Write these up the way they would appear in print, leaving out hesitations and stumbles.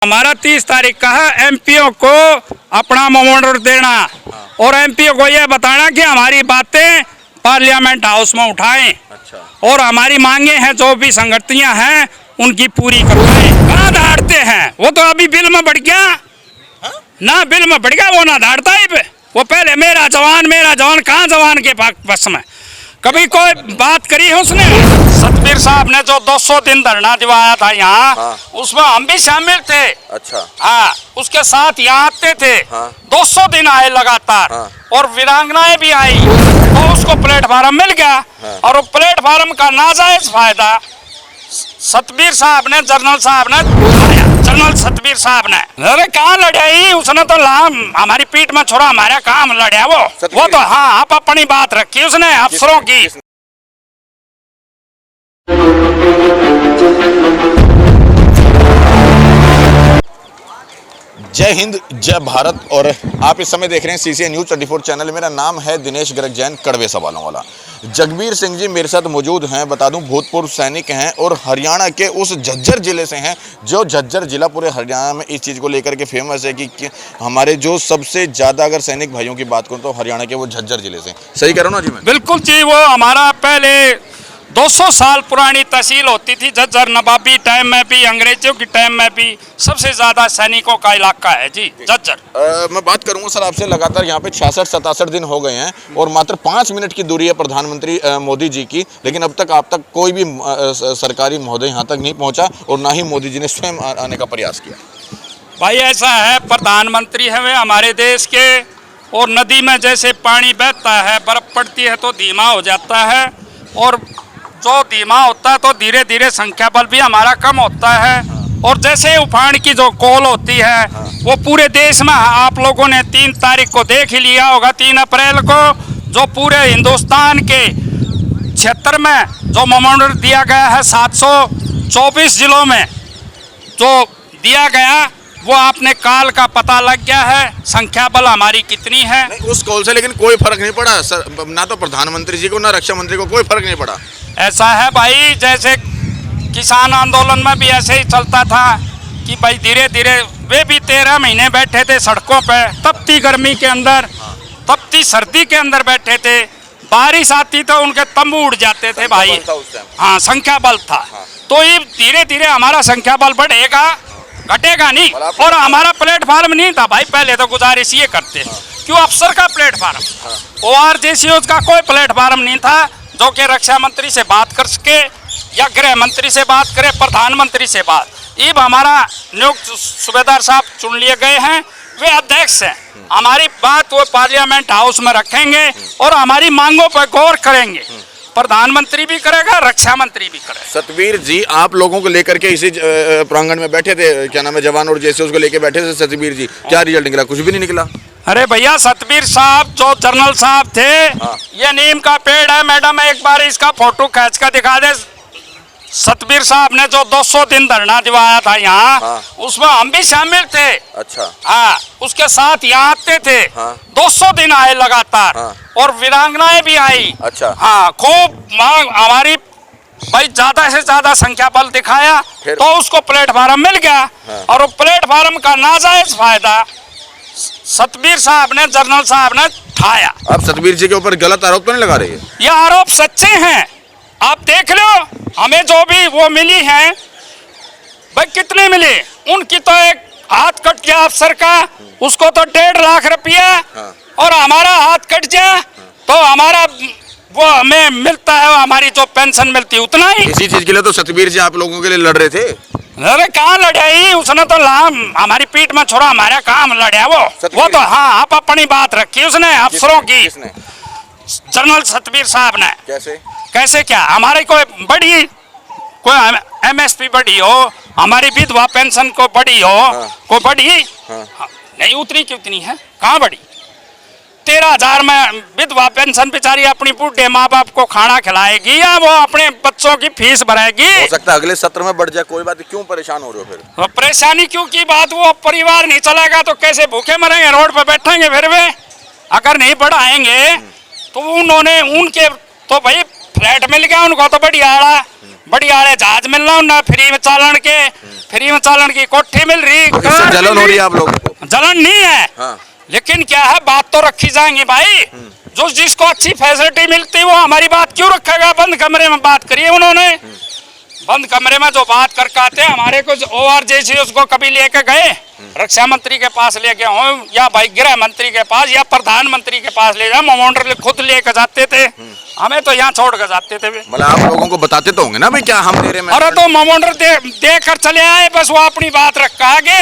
हमारा 30 तारीख का है एमपीओ को अपना मेमोरेंडम देना और एमपीओ को यह बताना कि हमारी बातें पार्लियामेंट हाउस में उठाएं। अच्छा। और हमारी मांगे हैं जो भी संगठनियां हैं उनकी पूरी करवाएं। कहाँ धाड़ते हैं वो तो अभी बिल में बढ़ गया। ना बिल में बढ़ गया वो ना धाड़ता ही वो पहले मेरा जवान कहाँ जवान के बस में कभी कोई बात करी है उसने। सतबीर साहब ने जो 200 दिन धरना दिवाया था यहाँ, उसमें हम भी शामिल थे। अच्छा। हाँ, उसके साथ यहाँ आते थे। 200 दिन आए लगातार और वीरांगनाएं भी आई तो उसको प्लेटफार्म मिल गया। और वो प्लेटफार्म का नाजायज फायदा सतबीर साहब ने जनरल सतबीर साहब ने अरे कहाँ लड़ाई उसने तो हमारी पीठ में छोड़ा हमारा काम लड़ा वो तो हाँ आप अपनी बात रखी उसने अफसरों की। जय हिंद जय भारत। और आप इस समय देख रहे हैं सीसीएन न्यूज 24 चैनल। मेरा नाम है दिनेश गर्ग जैन, कड़वे सवालों वाला। जगबीर सिंह जी मेरे साथ मौजूद हैं। बता दूं भूतपूर्व सैनिक हैं और हरियाणा के उस झज्जर जिले से हैं जो झज्जर जिला पूरे हरियाणा में इस चीज़ को लेकर के फेमस है कि हमारे जो सबसे ज़्यादा अगर सैनिक भाइयों की बात करूँ तो हरियाणा के वो झज्जर जिले से। सही कह रहा हूँ ना जी मैं? बिल्कुल जी, वो हमारा पहले 200 साल पुरानी तहसील होती थी झज्जर। नवाबी टाइम में भी अंग्रेजों की टाइम में भी सबसे ज्यादा सैनिकों का इलाका है जी झज्जर। मैं बात करूंगा सर आपसे। लगातार यहाँ पे 66-67 दिन हो गए हैं और मात्र 5 मिनट की दूरी है प्रधानमंत्री मोदी जी की, लेकिन अब तक आप तक कोई भी सरकारी महोदय यहाँ तक नहीं पहुँचा और ना ही मोदी जी ने स्वयं आने का प्रयास किया। भाई ऐसा है, प्रधानमंत्री है वे हमारे देश के, और नदी में जैसे पानी बहता है बर्फ पड़ती है तो धीमा हो जाता है, और जो धीमा होता है तो धीरे धीरे संख्या बल भी हमारा कम होता है। और जैसे उफान की जो कॉल होती है वो पूरे देश में आप लोगों ने 3 तारीख को देख ही लिया होगा, 3 अप्रैल को जो पूरे हिंदुस्तान के क्षेत्र में जो मेमोरेंडम दिया गया है 724 जिलों में जो दिया गया वो आपने काल का पता लग गया है, संख्या बल हमारी कितनी है। उस कॉल से लेकिन कोई फर्क नहीं पड़ा सर, ना तो प्रधानमंत्री जी को ना रक्षा मंत्री को कोई फर्क नहीं पड़ा। ऐसा है भाई, जैसे किसान आंदोलन में भी ऐसे ही चलता था कि भाई धीरे धीरे वे भी 13 महीने बैठे थे सड़कों पे, तपती गर्मी के अंदर, तपती सर्दी के अंदर बैठे थे। बारिश आती तो उनके तंबू उड़ जाते थे भाई। हाँ, संख्या बल था। तो ये धीरे धीरे हमारा संख्या बल बढ़ेगा, घटेगा नहीं। और हमारा प्लेटफार्म नहीं था भाई, पहले तो गुजारिश ये करते क्यों अफसर का प्लेटफार्म, ORGCOs का कोई प्लेटफार्म नहीं था जो कि रक्षा मंत्री से बात कर सके या गृह मंत्री से बात करे, प्रधानमंत्री से बात। अब हमारा नियुक्त सूबेदार साहब चुन लिए गए हैं, वे अध्यक्ष हैं। हमारी बात वो पार्लियामेंट हाउस में रखेंगे और हमारी मांगों पर गौर करेंगे। प्रधानमंत्री भी करेगा, रक्षा मंत्री भी करेगा। सतबीर जी आप लोगों को लेकर के इसी प्रांगण में बैठे थे, क्या नाम है, जवान और जैसे उसको लेके बैठे थे सतबीर जी, क्या रिजल्ट निकला? कुछ भी नहीं निकला। अरे भैया, सतबीर साहब जो जनरल साहब थे, ये नीम का पेड़ है मैडम, एक बार इसका फोटो खींच कर दिखा दे। सतबीर साहब ने जो 200 दिन धरना दिवाया था यहाँ, उसमें हम भी शामिल थे। अच्छा। हाँ, उसके साथ यहाँ आते थे। 200 दिन आए लगातार और वीरांगनाएं भी आई। अच्छा। हाँ, खूब मांग हमारी भाई, ज्यादा से ज्यादा संख्या बल दिखाया तो उसको प्लेटफार्म मिल गया। और वो प्लेटफार्म का नाजायज फायदा सतबीर साहब ने, जनरल साहब ने उठाया। आप सतबीर जी के ऊपर गलत आरोप तो नहीं लगा रहे? ये आरोप सच्चे हैं, आप देख लो। हमें जो भी वो मिली है भाई, कितनी मिली, उनकी तो एक हाथ कट गया अफसर का, उसको तो 1.5 लाख रुपया। और हमारा हाथ कट जाए तो हमारा वो हमें मिलता है, हमारी जो पेंशन मिलती है उतना ही। इसी चीज के लिए तो सतबीर जी आप लोगों के लिए लड़ रहे थे। अरे कहाँ लड़ाई उसने तो हमारी पीठ में छोड़ा हमारा काम लड़ा वो तो हाँ आप अपनी बात रखी उसने अफसरों की। जनरल सतबीर साहब ने। कैसे क्या हमारी कोई बड़ी, कोई MSP बढ़ी हो, हमारी विधवा पेंशन को बढ़ी हो, कोई बढ़ी नहीं, उतनी की उतनी है, कहाँ बढ़ी। 13,000 में विधवा पेंशन बेचारी अपनी बूढ़े माँ बाप को खाना खिलाएगी या वो अपने बच्चों की फीस भरेगी। हो सकता है अगले सत्र में बढ़ जाए, कोई बात। क्यों परेशान हो रहे हो फिर? परेशानी क्यों की बात, वो परिवार नहीं चलेगा तो कैसे भूखे मरेंगे, रोड पर बैठेंगे फिर वे। अगर नहीं बढ़ाएंगे तो उन्होंने, उनके तो भाई फ्लैट मिल गया उनको तो बढ़िया, बढ़िया वाले जहाज मिल रहा ना, फ्री में चालन की कोठी मिल रही। इससे जलन हो रही है आप लोगों को? जलन नहीं है। हाँ। लेकिन क्या है, बात तो रखी जाएंगी भाई। जो जिसको अच्छी फैसिलिटी मिलती वो हमारी बात क्यों रखेगा? बंद कमरे में बात करिए उन्होंने, बंद कमरे में जो बात करके आते हैं। हमारे कुछ OR जैसी उसको कभी लेके गए, रक्षा मंत्री के पास लेके हो या भाई गृह मंत्री के पास या प्रधानमंत्री के पास ले जाओ, मोमोंडर खुद लेके जाते थे, हमें तो यहाँ छोड़ कर जाते थे। मतलब आप लोगों को बताते तो होंगे ना भाई क्या हम दे रहे हैं? अरे तो मोमोंडर दे कर चले आए, बस वो अपनी बात रखा आगे,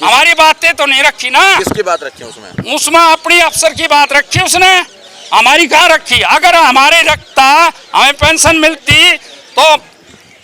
हमारी बातें तो नहीं रखी ना। किसकी बात रखी उसमें? उसमें अपनी अफसर की बात रखी उसने, हमारी कहाँ रखी? अगर हमारे रखता, हमें पेंशन मिलती तो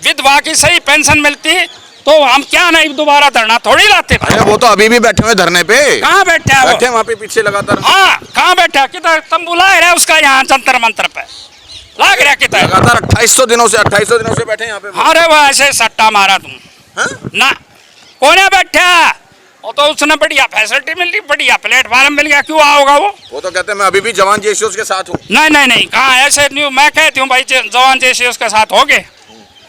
विधवा की सही पेंशन मिलती तो हम क्या नहीं दोबारा धरना थोड़ी लाते। अरे वो तो अभी भी बैठे हुए धरने पे। कहाँ बैठे हैं? बैठे वहाँ पे पीछे लगातार। हाँ, कहाँ बैठा? किधर तंबू लग रहा है उसका यहाँ जंतर मंतर पे लग रहा किधर? लगातार 2800 दिनों से बैठे यहाँ पे। अरे वो ऐसे सट्टा मारा तुम। हाँ? ना कौन है बैठा? वो तो उसने बढ़िया फैसिलिटी मिल रही, बढ़िया प्लेटफार्म मिल गया, क्यों आओगा वो तो कहते हैं मैं अभी भी जवान जैसे उसके साथ हूँ। नहीं, कहाँ ऐसे नहीं। मैं कहती हूँ भाई जवान जैसे उसके साथ हो गए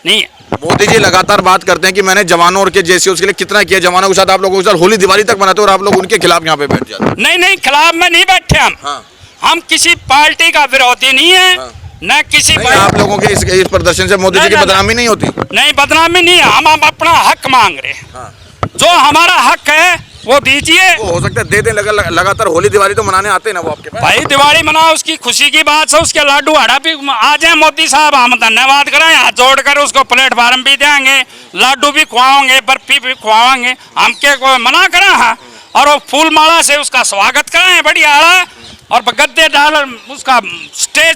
नहीं। मोदी जी लगातार बात करते हैं कि मैंने जवानों और के जैसे उसके लिए कितना किया, जवानों के साथ आप लोगों के साथ होली दिवाली तक मनाते और आप लोग उनके खिलाफ यहाँ पे बैठ जाते। नहीं, खिलाफ में नहीं बैठे हम। हाँ। हम किसी पार्टी का विरोधी नहीं है। हाँ। न किसी आप लोगों के इस प्रदर्शन से मोदी जी की बदनामी नहीं होती? नहीं, बदनामी नहीं है। हम अपना हक मांग रहे हैं। हाँ। जो हमारा हक है वो दीजिए। हो सकता है दे दें, लगातार होली दिवाली तो मनाने आते हैं ना वो आपके पास। भाई दिवाली मनाओ, उसकी खुशी की बात है। उसके लाडू हाड़ा भी आ जाए मोदी साहब, हम धन्यवाद करें, हाथ जोड़ कर उसको प्लेटफार्म भी देंगे, लाडू भी खुआएंगे, बर्फी भी खुआएंगे, हम के को मना करें। हाँ। और वो फूल माला से उसका स्वागत कराएं बढ़िया, और गद्दे डाल उसका स्टेज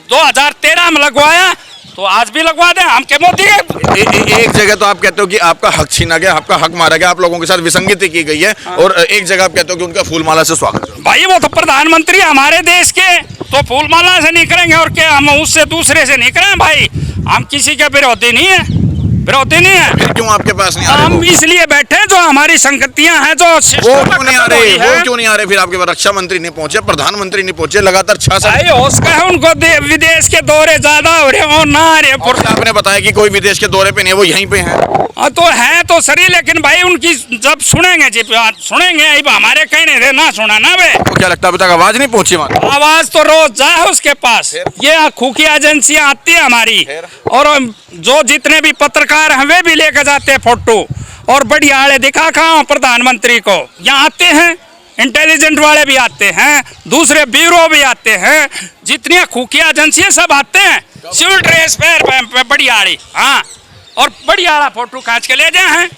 2013 में लगवाया तो आज भी लगवा दें हम के मोदी। एक जगह तो आप कहते हो कि आपका हक छीना गया, आपका हक मारा गया, आप लोगों के साथ विसंगति की गई है। हाँ। और एक जगह आप कहते हो कि उनका फूलमाला से स्वागत। भाई वो तो प्रधानमंत्री हमारे देश के, तो फूलमाला से नहीं करेंगे और क्या हम उससे दूसरे से नहीं करें? भाई हम किसी के विरोधी नहीं है, विरोधी नहीं है। फिर क्यों आपके पास नहीं आ रहे? हम इसलिए बैठे जो हमारी संगतियां हैं, जो वो क्यों नहीं आ रहे? वो क्यों नहीं आ रहे? फिर आपके पास रक्षा मंत्री नहीं पहुंचे, प्रधानमंत्री नहीं पहुंचे, लगातार 6 साल भाई उसका है उनको विदेश के दौरे ज्यादा हो रहे हो ना आ रहे। आपने बताया कि कोई विदेश के दौरे पे नहीं, वो यहीं पे हैं। तो है तो सही, लेकिन भाई उनकी जब सुनेंगे जी सुनेंगे, हमारे कहने से ना सुना ना भाई। तो क्या लगता है अभी तक आवाज नहीं पहुंची? आवाज तो रोज जाए उसके पास। ये खुफिया एजेंसियां आती है हमारी, और जो जितने भी पत्रकार हैं वे भी लेकर जाते हैं फोटो, और बढ़िया वाले दिखा खाओ प्रधानमंत्री को। यहाँ आते हैं इंटेलिजेंट वाले भी आते हैं, दूसरे ब्यूरो भी आते हैं, जितनी खुफिया एजेंसियां सब आते हैं सिविल ड्रेस पे बढ़िया वाली। हाँ, और बढ़िया वाला फोटो खींच के ले जाए हैं।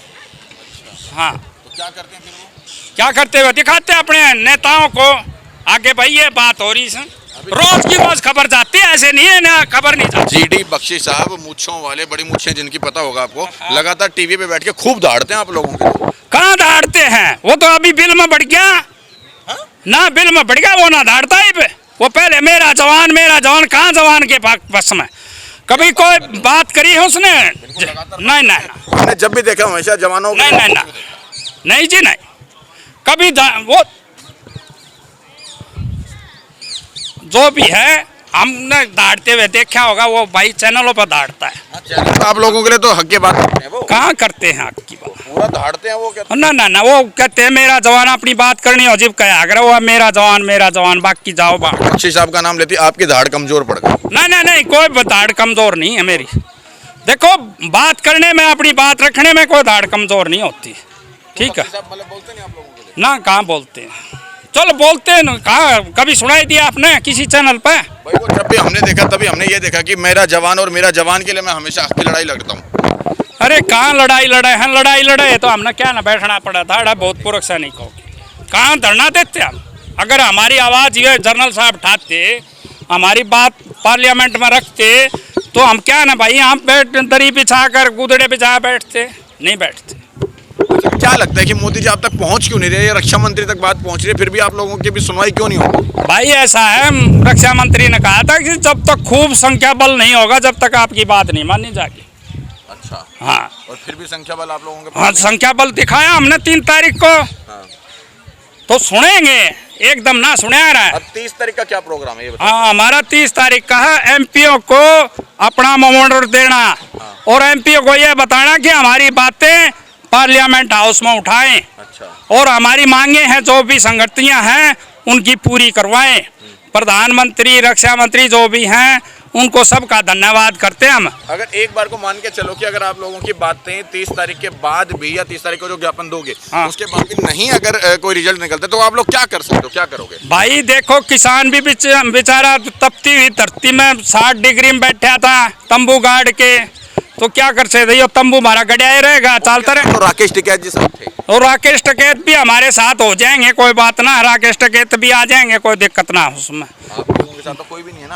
हाँ, तो क्या करते हैं फिर वो? क्या करते हुए दिखाते हैं अपने नेताओं को आगे। भाई ये बात हो रही है, रोज की रोज खबर जाती है, ऐसे नहीं है ना खबर नहीं जाती। जीडी बख्शी साहब मूंछों वाले, बड़ी मूंछें जिनकी पता होगा आपको, लगातार टीवी पे बैठ के खूब दहाड़ते हैं आप लोगों के। कहाँ दहाड़ते हैं? वो तो अभी बिल में बढ़ गया। हा? ना बिल में बढ़ गया, वो ना दहाड़ता ही पे। वो पहले मेरा जवान कहाँ जवान के बस में कभी कोई बात करी है उसने? नहीं, मैंने जब भी देखा हमेशा जवानों नहीं जी, नहीं कभी। वो जो भी है हमने दाड़ते हुए देखा होगा, वो भाई चैनलों पर दाड़ता है। तो आप लोगों के लिए तो हक की बात करते हैं वो। कहाँ करते हैं हक की बात? पूरा दाड़ते हैं वो। कहते ना वो कहते हैं मेरा जवान, अपनी बात करनी हो जिब कहा अगर वो मेरा जवान बाकी जाओ बाहर। बख्शी साहब का नाम लेती आपकी दाढ़ कमजोर पड़ गई? नहीं, कोई दाढ़ कमजोर नहीं है मेरी। देखो बात करने में, अपनी बात रखने में कोई दाढ़ कमजोर नहीं होती। ठीक है? बोलते नहीं आप लोगों के लिए? ना, कहाँ बोलते हैं? चलो बोलते हैं, कहाँ कभी सुनाई दिया आपने किसी चैनल पे? भाई वो जब भी हमने देखा तभी हमने ये देखा कि मेरा जवान और मेरा जवान के लिए मैं हमेशा हक की लड़ाई लड़ता हूँ। अरे कहाँ लड़ाई लड़े तो हमने क्या ना बैठना पड़ा था बहुत पूर्वक सैनिक को। कहाँ धरना देते हम? अगर हमारी आवाज़ ये जनरल साहब उठाते, हमारी बात पार्लियामेंट में रखते, तो हम क्या ना भाई यहाँ बैठ दरी बिछा कर गुदड़े बिछा बैठते? नहीं बैठते। क्या लगता है कि मोदी जी आप तक पहुंच क्यों नहीं रहे? रक्षा मंत्री तक बात पहुंच रही है, फिर भी आप लोगों की भी सुनवाई क्यों नहीं होगी? भाई ऐसा है, रक्षा मंत्री ने कहा था कि जब तक खूब संख्या बल नहीं होगा जब तक आपकी बात नहीं मानी जाएगी। अच्छा। हाँ, और फिर भी संख्या बल आप लोगों के? हाँ, संख्या बल दिखाया हमने 3 तारीख को। हाँ। तो सुनेंगे एकदम ना सुना रहा है। अब 30 तारीख का क्या प्रोग्राम है ये बताओ। हाँ, हमारा 30 तारीख का है एमपीओ को अपना मेमोरेंडम देना और एमपीओ को ये बताना कि हमारी बातें पार्लियामेंट हाउस में उठाएं अच्छा। और हमारी मांगे हैं जो भी संगठनियां हैं उनकी पूरी करवाएं। प्रधानमंत्री, रक्षा मंत्री जो भी हैं उनको सबका धन्यवाद करते हैं हम। अगर एक बार को मान के चलो कि अगर आप लोगों की बातें 30 तारीख के बाद भी या 30 तारीख को जो ज्ञापन दोगे हाँ। उसके बाद भी नहीं अगर कोई रिजल्ट निकलता तो आप लोग क्या कर सकते हो, क्या करोगे? भाई देखो, किसान भी बेचारा तपती हुई धरती में 60 डिग्री में बैठा था तंबू गाड़ के, तो क्या कर सकते, ये तंबू हमारा गड़िया ही रहेगा, चलता रहे। तो राकेश टिकैत जी साहब थे और राकेश टिकैत भी हमारे साथ हो जाएंगे, कोई बात ना, राकेश टिकैत भी आ जाएंगे, कोई दिक्कत ना उसमें। आप लोगों के साथ तो कोई भी नहीं है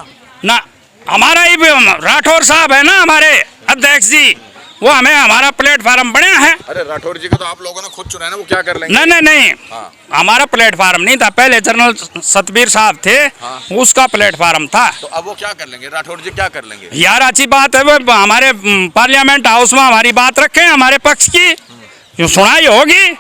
ना हमारा ही राठौर साहब है ना हमारे अध्यक्ष जी, वो हमें हमारा प्लेटफार्म बनाया है। अरे राठौर जी को तो आप लोगों ने खुद चुना है ना, वो क्या कर लेंगे? नहीं हाँ। हमारा प्लेटफार्म नहीं था, पहले जनरल सतबीर साहब थे। हाँ। उसका प्लेटफार्म था। तो अब वो क्या कर लेंगे, राठौर जी क्या कर लेंगे? यार अच्छी बात है, वो हमारे पार्लियामेंट हाउस में हमारी बात रखे, हमारे पक्ष की जो सुनाई होगी।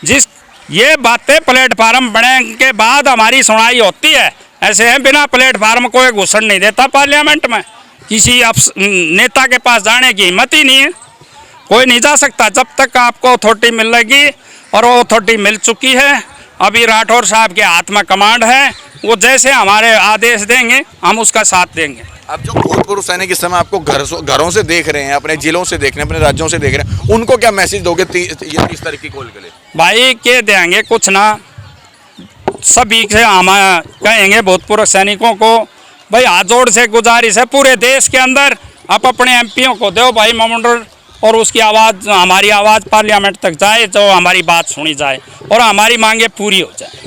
जिस ये बातें प्लेटफार्म बनने के बाद हमारी सुनाई होती है, ऐसे है बिना प्लेटफार्म कोई घुसन नहीं देता पार्लियामेंट में। किसी नेता के पास जाने की हिम्मत ही नहीं है, कोई नहीं जा सकता जब तक आपको अथॉरिटी मिलेगी, और वो अथॉरिटी मिल चुकी है। अभी राठौर साहब के हाथ में कमांड है, वो जैसे हमारे आदेश देंगे हम उसका साथ देंगे। अब जो भूतपूर्व सैनिक इस समय आपको घरों से देख रहे हैं, अपने जिलों से देख रहे हैं, अपने राज्यों से देख रहे हैं, उनको क्या मैसेज दोगे 30 तारीख की कॉल के लिए? भाई के देंगे कुछ ना, सभी से हम कहेंगे भूतपूर्व सैनिकों को, भाई हाथ जोड़ से गुजारिश है पूरे देश के अंदर, आप अपने एमपीओ को दो भाई मेमोरेंडम, और उसकी आवाज़, हमारी आवाज़ पार्लियामेंट तक जाए, जो हमारी बात सुनी जाए और हमारी मांगे पूरी हो जाए।